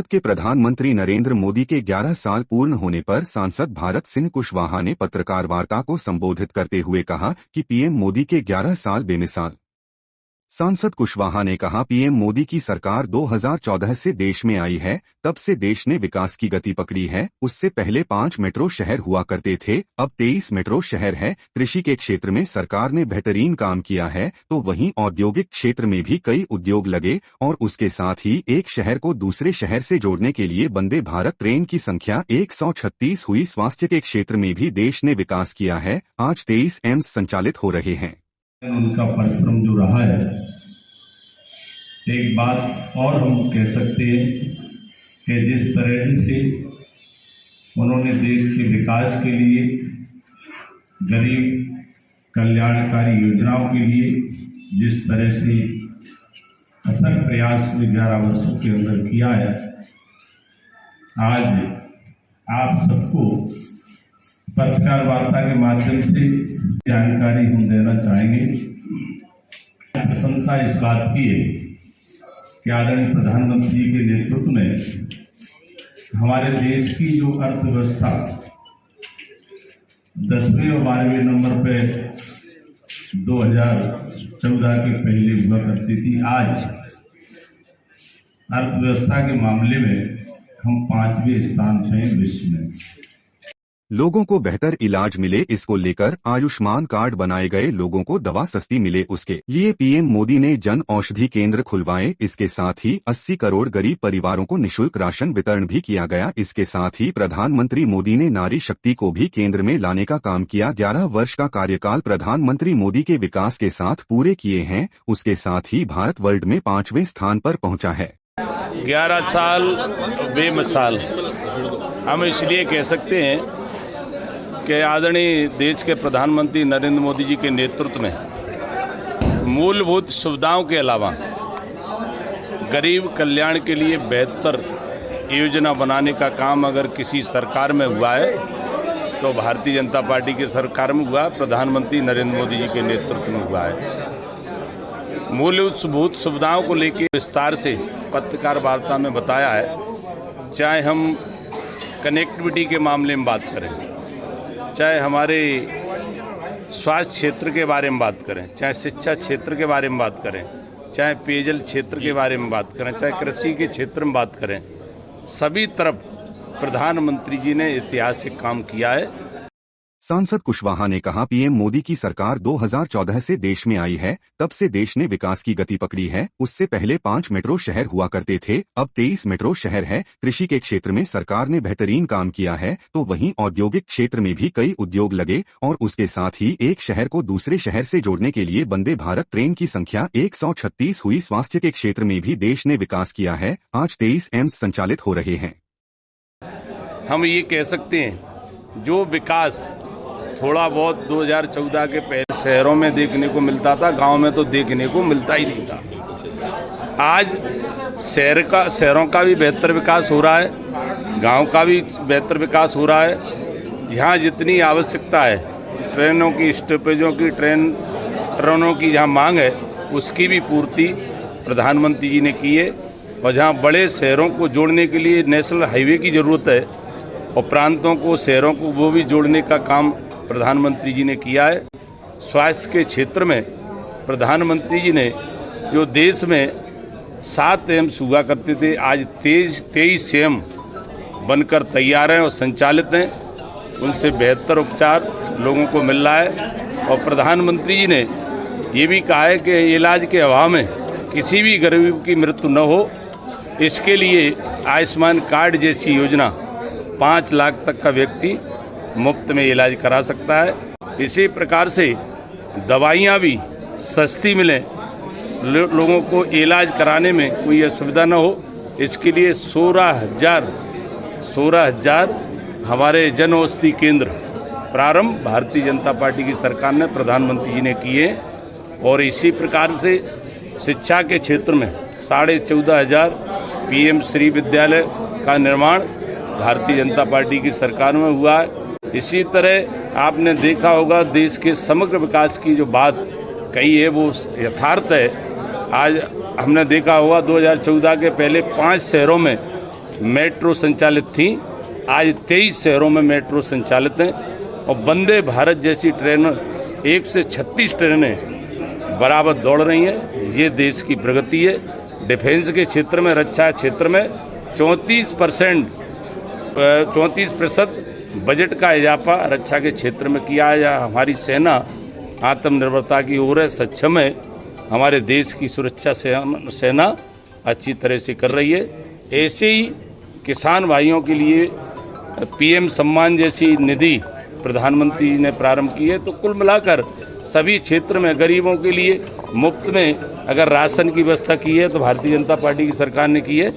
भारत के प्रधानमंत्री नरेंद्र मोदी के 11 साल पूर्ण होने पर सांसद भारत सिंह कुशवाहा ने पत्रकार वार्ता को संबोधित करते हुए कहा कि पीएम मोदी के 11 साल बेमिसाल। सांसद कुशवाहा ने कहा, पीएम मोदी की सरकार 2014 से देश में आई है, तब से देश ने विकास की गति पकड़ी है। उससे पहले 5 मेट्रो शहर हुआ करते थे, अब 23 मेट्रो शहर है। कृषि के क्षेत्र में सरकार ने बेहतरीन काम किया है, तो वहीं औद्योगिक क्षेत्र में भी कई उद्योग लगे और उसके साथ ही एक शहर को दूसरे शहर से जोड़ने के लिए वंदे भारत ट्रेन की संख्या 136 हुई। स्वास्थ्य के क्षेत्र में भी देश ने विकास किया है, आज 23 एम्स संचालित हो रहे हैं। उनका परिश्रम जो रहा है, एक बात और हम कह सकते हैं कि जिस तरह से उन्होंने देश के विकास के लिए, गरीब कल्याणकारी योजनाओं के लिए जिस तरह से अथक प्रयास 11 वर्षों के अंदर किया है, आज आप सबको पत्रकार वार्ता के माध्यम से जानकारी हम देना चाहेंगे। प्रसन्नता इस बात की है कि आदरणीय प्रधानमंत्री के नेतृत्व में हमारे देश की जो अर्थव्यवस्था 10वें और 12वें नंबर पे 2014 के पहले हुआ करती थी, आज अर्थव्यवस्था के मामले में हम 5वें स्थान पे हैं विश्व में। लोगों को बेहतर इलाज मिले, इसको लेकर आयुष्मान कार्ड बनाए गए, लोगों को दवा सस्ती मिले, उसके लिए पीएम मोदी ने जन औषधि केंद्र खुलवाए। इसके साथ ही 80 करोड़ गरीब परिवारों को निःशुल्क राशन वितरण भी किया गया। इसके साथ ही प्रधानमंत्री मोदी ने नारी शक्ति को भी केंद्र में लाने का काम किया। 11 वर्ष का कार्यकाल प्रधानमंत्री मोदी के विकास के साथ पूरे किए हैं। उसके साथ ही भारत वर्ल्ड में 5वें स्थान पर पहुंचा है। 11 साल बेमिसाल हम इसलिए कह सकते हैं कि आदरणीय देश के प्रधानमंत्री नरेंद्र मोदी जी के नेतृत्व में मूलभूत सुविधाओं के अलावा गरीब कल्याण के लिए बेहतर योजना बनाने का काम अगर किसी सरकार में हुआ है तो भारतीय जनता पार्टी की सरकार में हुआ, प्रधानमंत्री नरेंद्र मोदी जी के नेतृत्व में हुआ है। मूलभूत सुविधाओं को लेकर विस्तार से पत्रकार वार्ता में बताया है। चाहे हम कनेक्टिविटी के मामले में बात करें, चाहे हमारे स्वास्थ्य क्षेत्र के बारे में बात करें, चाहे शिक्षा क्षेत्र के बारे में बात करें, चाहे पेयजल क्षेत्र के बारे में बात करें, चाहे कृषि के क्षेत्र में बात करें, सभी तरफ प्रधानमंत्री जी ने ऐतिहासिक काम किया है। सांसद कुशवाहा ने कहा, पीएम मोदी की सरकार 2014 से देश में आई है, तब से देश ने विकास की गति पकड़ी है। उससे पहले 5 मेट्रो शहर हुआ करते थे, अब 23 मेट्रो शहर है। कृषि के क्षेत्र में सरकार ने बेहतरीन काम किया है, तो वहीं औद्योगिक क्षेत्र में भी कई उद्योग लगे और उसके साथ ही एक शहर को दूसरे शहर से जोड़ने के लिए वंदे भारत ट्रेन की संख्या 136 हुई। स्वास्थ्य के क्षेत्र में भी देश ने विकास किया है, आज 23 एम्स संचालित हो रहे हैं। हम ये कह सकते हैं जो विकास थोड़ा बहुत 2014 के पहले शहरों में देखने को मिलता था, गांव में तो देखने को मिलता ही नहीं था। आज शहरों का भी बेहतर विकास हो रहा है, गांव का भी बेहतर विकास हो रहा है। यहाँ जितनी आवश्यकता है ट्रेनों की, स्टॉपेजों की, ट्रेनों की जहाँ मांग है उसकी भी पूर्ति प्रधानमंत्री जी ने की है। और जहाँ बड़े शहरों को जोड़ने के लिए नेशनल हाईवे की ज़रूरत है और प्रांतों को, शहरों को, वो भी जोड़ने का काम प्रधानमंत्री जी ने किया है। स्वास्थ्य के क्षेत्र में प्रधानमंत्री जी ने जो देश में 7 एम्स हुआ करते थे, आज 23 एम्स बनकर तैयार हैं और संचालित हैं। उनसे बेहतर उपचार लोगों को मिल रहा है। और प्रधानमंत्री जी ने ये भी कहा है कि इलाज के अभाव में किसी भी गरीब की मृत्यु न हो, इसके लिए आयुष्मान कार्ड जैसी योजना 5 लाख तक का व्यक्ति मुफ्त में इलाज करा सकता है। इसी प्रकार से दवाइयाँ भी सस्ती मिलें, लोगों को इलाज कराने में कोई असुविधा न हो, इसके लिए 16,000 हमारे जन औषधि केंद्र प्रारंभ भारतीय जनता पार्टी की सरकार ने, प्रधानमंत्री जी ने किए। और इसी प्रकार से शिक्षा के क्षेत्र में 14,500 पीएम श्री विद्यालय का निर्माण भारतीय जनता पार्टी की सरकार में हुआ है। इसी तरह आपने देखा होगा देश के समग्र विकास की जो बात कही है वो यथार्थ है। आज हमने देखा होगा 2014 के पहले 5 शहरों में मेट्रो संचालित थी, आज 23 शहरों में मेट्रो संचालित हैं और वंदे भारत जैसी ट्रेन 1 से 36 ट्रेनें बराबर दौड़ रही हैं। ये देश की प्रगति है। डिफेंस के क्षेत्र में, रक्षा क्षेत्र में 34% बजट का इजाफा रक्षा के क्षेत्र में किया है। हमारी सेना आत्मनिर्भरता की ओर है, सक्षम है। हमारे देश की सुरक्षा सेना अच्छी तरह से कर रही है। ऐसे ही किसान भाइयों के लिए पीएम सम्मान जैसी निधि प्रधानमंत्री ने प्रारंभ की है। तो कुल मिलाकर सभी क्षेत्र में गरीबों के लिए मुफ्त में अगर राशन की व्यवस्था की है तो भारतीय जनता पार्टी की सरकार ने की है।